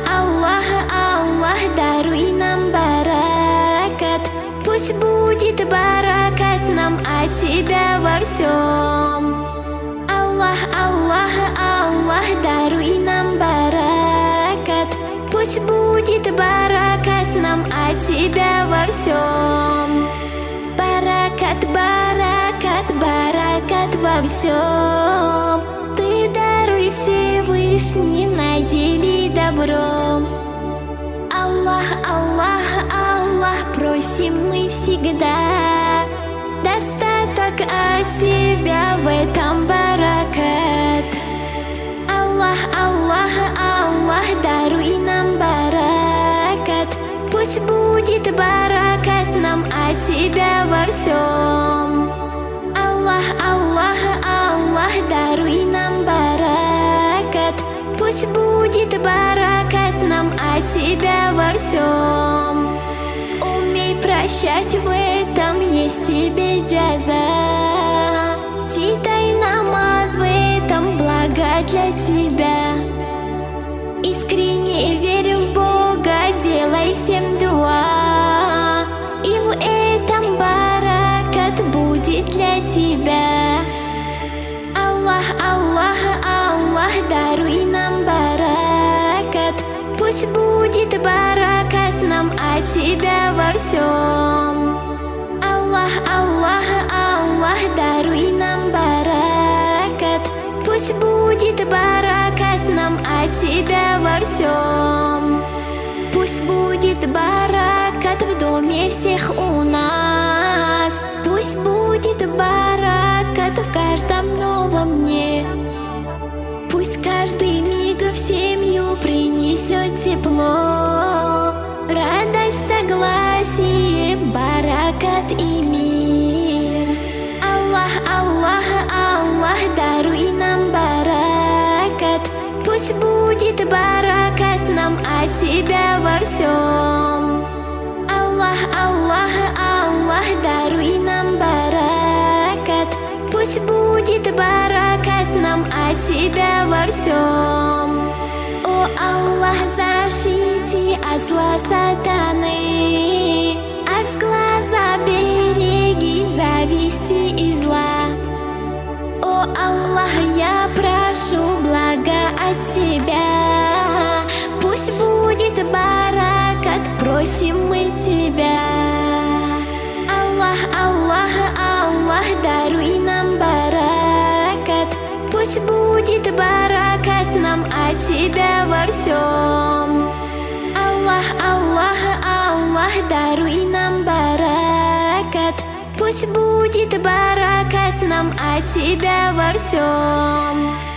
Аллах, Аллах, даруй нам баракат. Пусть будет баракат нам от Тебя во всем. Аллах, Аллах, Аллах, даруй нам баракат. Пусть будет баракат нам от Тебя во всем. Баракат, баракат, баракат во всем. Ты даруй, Всевышний, надели добром. Аллах, Аллах, Аллах, просим мы всегда достаток от Тебя, в этом баракат. Аллах, Аллах, Аллах, даруй нам баракат. Пусть будет баракат нам от Тебя во всем. Аллах, Аллах, Аллах, даруй нам баракат. Пусть будет баракат нам от Тебя во всем. Умей прощать, в этом есть тебе джаза. Читай намаз, в этом благо для тебя. Искренне верь в Бога, делай всем дуа, и в этом баракат будет для тебя. Аллах, Аллах, Аллах, даруй нам баракат. Пусть будет баракат нам от Тебя во всем. Аллах, Аллах, Аллах, даруй нам баракат. Пусть будет баракат нам от Тебя во всем. Пусть будет баракат в доме всех у нас. Пусть будет баракат в каждом новом дне. Пусть каждый миг в семью принесет тепло, радость, согласие, баракат и мир. Аллах, Аллах, Аллах, даруй нам баракат. Пусть будет баракат нам от Тебя во всем. Аллах, Аллах, Аллах, даруй нам баракат. Пусть будет баракат нам от Тебя во всем. О Аллах, защити от зла сатаны, от сглаза береги, зависти и зла. О Аллах, я прошу блага от Тебя. Пусть будет баракат, просим мы Тебя. Аллах, Аллах, Аллах, даруй нам баракат. Пусть будет баракат нам от Тебя во всем. Аллах, Аллах, Аллах, даруй нам баракат. Пусть будет баракат нам от Тебя во всем.